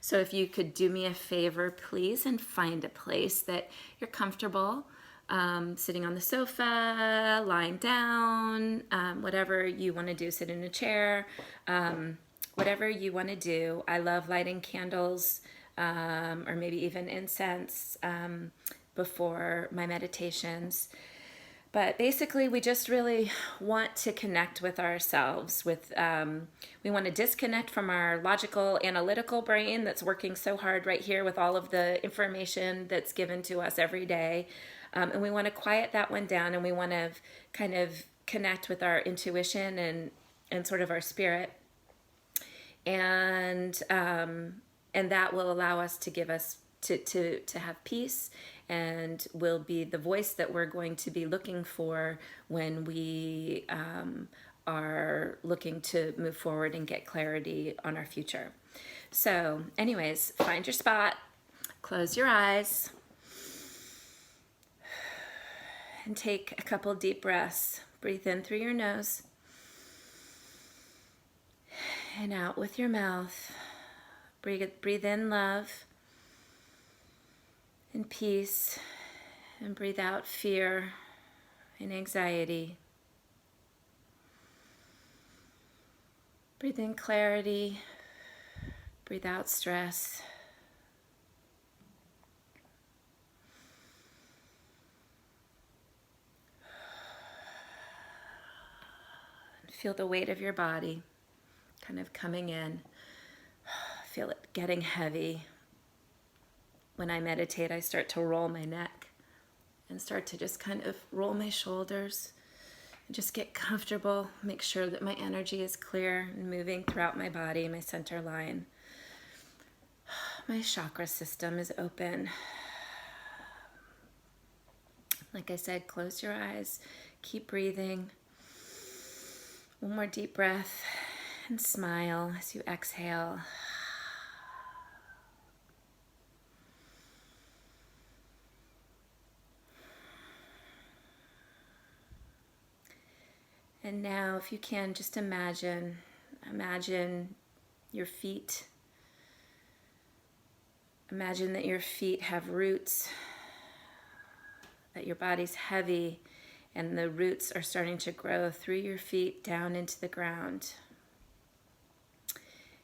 So if you could do me a favor, please, and find a place that you're comfortable, sitting on the sofa, lying down, whatever you want to do, sit in a chair, whatever you want to do. I love lighting candles, or maybe even incense before my meditations. But basically, we just really want to connect with ourselves. We want to disconnect from our logical, analytical brain that's working so hard right here with all of the information that's given to us every day. And we want to quiet that one down, and we want to kind of connect with our intuition and sort of our spirit. And that will allow us to give us to have peace, and will be the voice that we're going to be looking for when we are looking to move forward and get clarity on our future. So anyways, find your spot, close your eyes, and take a couple deep breaths. Breathe in through your nose and out with your mouth. Breathe in love and peace, and breathe out fear and anxiety. Breathe in clarity, breathe out stress. Feel the weight of your body kind of coming in. Feel it getting heavy. When I meditate, I start to roll my neck and start to just kind of roll my shoulders and just get comfortable. Make sure that my energy is clear and moving throughout my body, my center line. My chakra system is open. Like I said, close your eyes, keep breathing. One more deep breath and smile as you exhale. And now, if you can, just imagine your feet. Imagine that your feet have roots, that your body's heavy, and the roots are starting to grow through your feet down into the ground.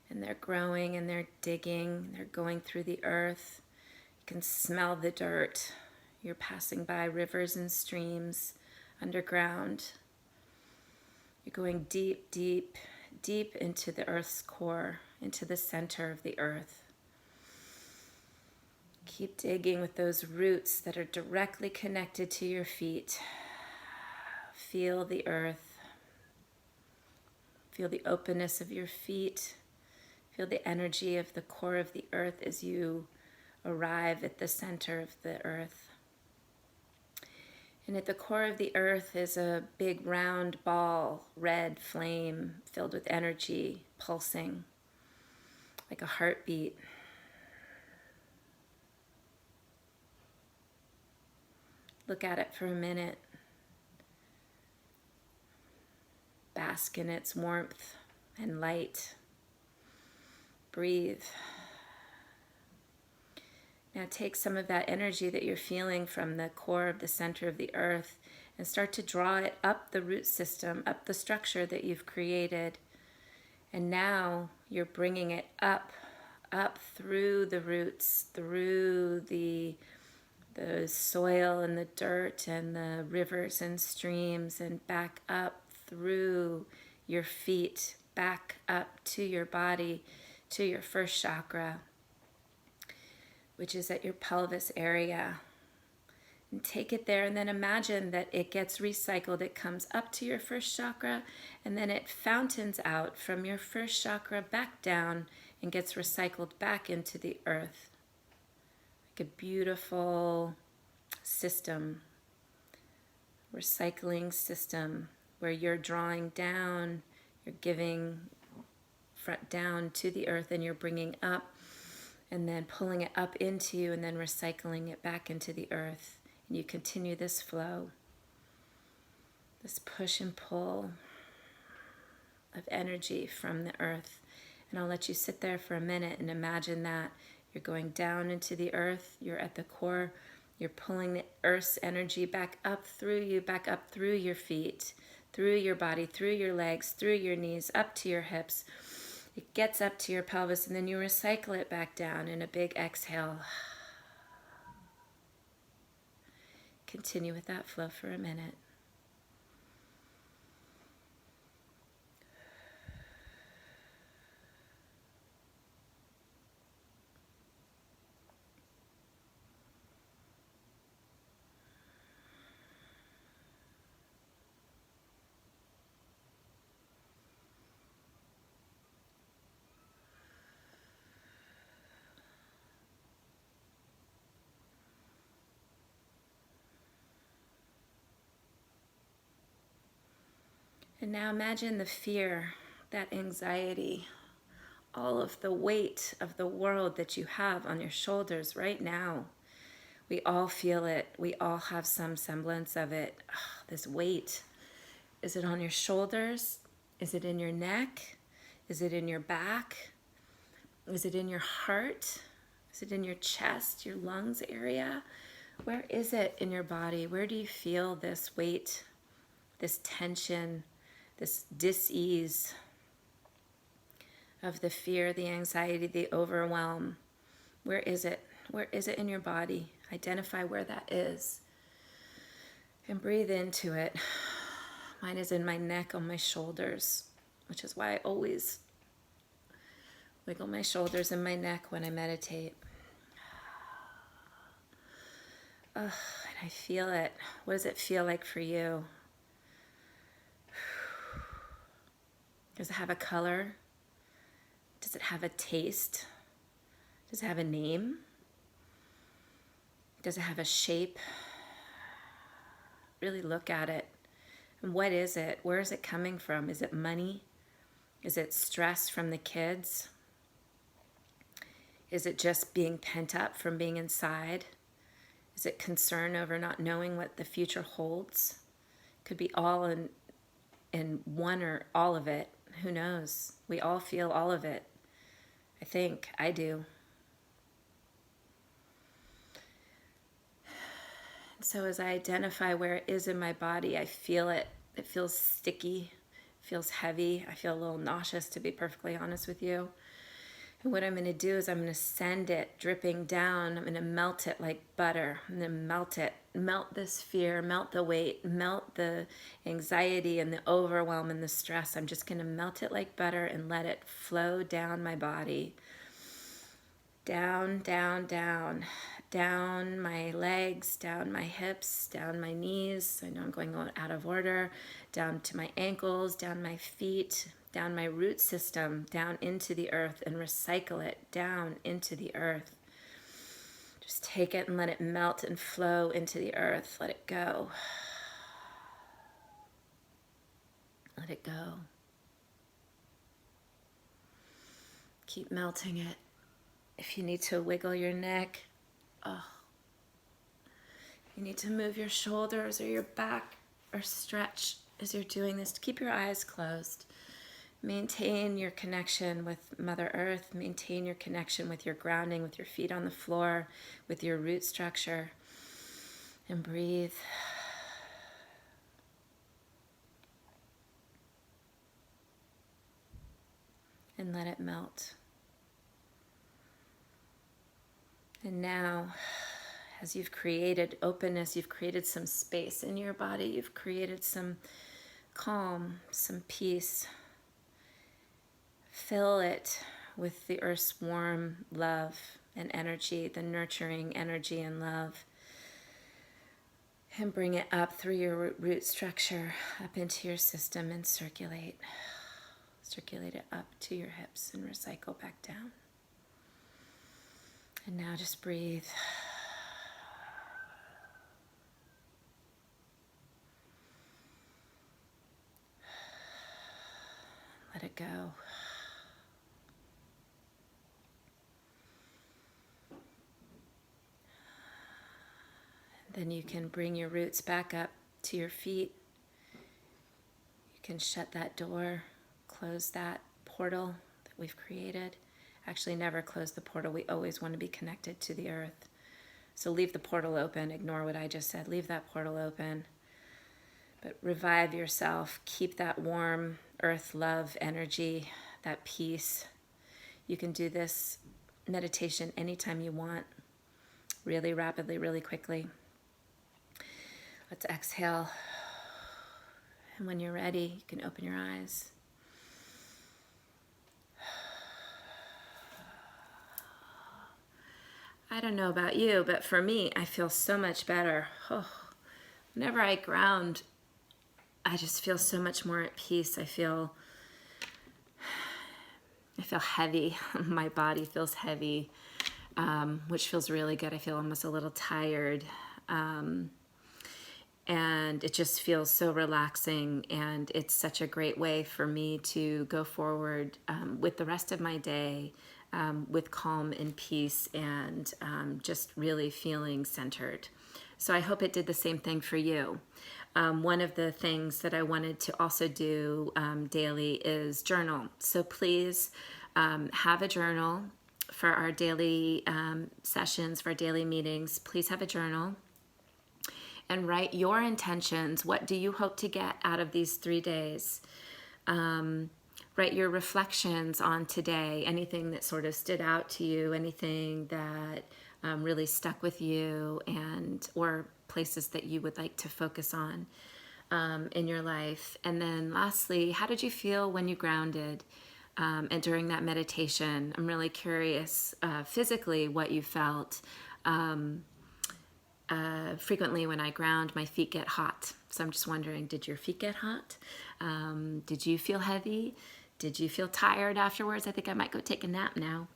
And they're growing and they're digging, they're going through the earth. You can smell the dirt. You're passing by rivers and streams underground. You're going deep, deep, deep into the earth's core, into the center of the earth. Keep digging with those roots that are directly connected to your feet. Feel the earth. Feel the openness of your feet. Feel the energy of the core of the earth as you arrive at the center of the earth. And at the core of the earth is a big round ball, red flame filled with energy, pulsing like a heartbeat. Look at it for a minute. Bask in its warmth and light. Breathe. Now take some of that energy that you're feeling from the core of the center of the earth and start to draw it up the root system, up the structure that you've created. And now you're bringing it up through the roots, through the soil and the dirt and the rivers and streams, and back up through your feet, back up to your body, to your first chakra, which is at your pelvis area. And take it there, and then imagine that it gets recycled. It comes up to your first chakra, and then it fountains out from your first chakra back down and gets recycled back into the earth. Like a beautiful system, recycling system, where you're drawing down, you're giving front down to the earth, and you're bringing up and then pulling it up into you and then recycling it back into the earth. And you continue this flow, this push and pull of energy from the earth And I'll let you sit there for a minute and imagine that you're going down into the earth, you're at the core, you're pulling the earth's energy back up through you, back up through your feet, through your body, through your legs, through your knees, up to your hips. It gets up to your pelvis, and then you recycle it back down in a big exhale. Continue with that flow for a minute. And now imagine the fear, that anxiety, all of the weight of the world that you have on your shoulders right now. We all feel it. We all have some semblance of it. This weight. Is it on your shoulders? Is it in your neck? Is it in your back? Is it in your heart? Is it in your chest, your lungs area? Where is it in your body? Where do you feel this weight, this tension, this dis-ease of the fear, the anxiety, the overwhelm? Where is it? Where is it in your body? Identify where that is and breathe into it. Mine is in my neck, on my shoulders, which is why I always wiggle my shoulders and my neck when I meditate. And I feel it. What does it feel like for you? Does it have a color? Does it have a taste? Does it have a name? Does it have a shape? Really look at it. And what is it? Where is it coming from? Is it money? Is it stress from the kids? Is it just being pent up from being inside? Is it concern over not knowing what the future holds? Could be all in one or all of it. Who knows? We all feel all of it. I think I do. So as I identify where it is in my body, I feel it. It feels sticky, feels heavy. I feel a little nauseous, to be perfectly honest with you. And what I'm going to do is I'm going to send it dripping down. I'm going to melt it like butter. I'm going to melt it. Melt this fear, melt the weight, melt the anxiety and the overwhelm and the stress. I'm just going to melt it like butter and let it flow down my body. Down, down, down. Down my legs, down my hips, down my knees. I know I'm going out of order. Down to my ankles, down my feet, down my root system, down into the earth, and recycle it down into the earth. Just take it and let it melt and flow into the earth. Let it go. Let it go. Keep melting it. If you need to wiggle your neck, you need to move your shoulders or your back or stretch as you're doing this. Keep your eyes closed. Maintain your connection with Mother Earth. Maintain your connection with your grounding, with your feet on the floor, with your root structure. And breathe. And let it melt. And now, as you've created openness, you've created some space in your body, you've created some calm, some peace. Fill it with the earth's warm love and energy, the nurturing energy and love. And bring it up through your root structure, up into your system, and circulate. Circulate it up to your hips and recycle back down. And now just breathe. Let it go. Then you can bring your roots back up to your feet. You can shut that door, close that portal that we've created. Actually, never close the portal. We always want to be connected to the earth. So leave the portal open. Ignore what I just said. Leave that portal open. But revive yourself. Keep that warm earth love energy, that peace. You can do this meditation anytime you want, really rapidly, really quickly. Let's exhale. And when you're ready, you can open your eyes. I don't know about you, but for me, I feel so much better. Oh, whenever I ground, I just feel so much more at peace. I feel heavy. My body feels heavy, which feels really good. I feel almost a little tired. And it just feels so relaxing. And it's such a great way for me to go forward with the rest of my day with calm and peace and just really feeling centered. So I hope it did the same thing for you. One of the things that I wanted to also do daily is journal. So please have a journal for our daily sessions, for our daily meetings. Please have a journal and write your intentions. What do you hope to get out of these 3 days? Write your reflections on today, anything that sort of stood out to you, anything that really stuck with you, or places that you would like to focus on in your life. And then lastly, how did you feel when you grounded and during that meditation? I'm really curious physically what you felt. Frequently when I ground, my feet get hot. So I'm just wondering, did your feet get hot? Did you feel heavy? Did you feel tired afterwards? I think I might go take a nap now.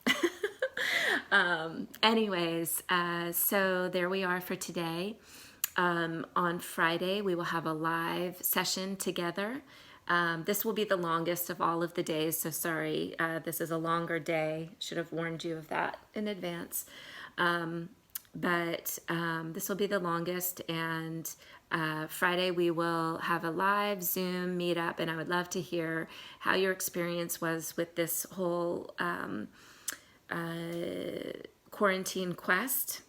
Anyways, so there we are for today. On Friday, we will have a live session together. This will be the longest of all of the days, so sorry, this is a longer day. Should have warned you of that in advance. But this will be the longest, and Friday we will have a live Zoom meetup, and I would love to hear how your experience was with this whole quarantine quest.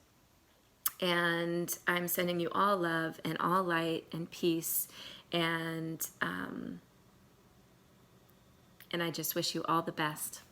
And I'm sending you all love and all light and peace, and I just wish you all the best.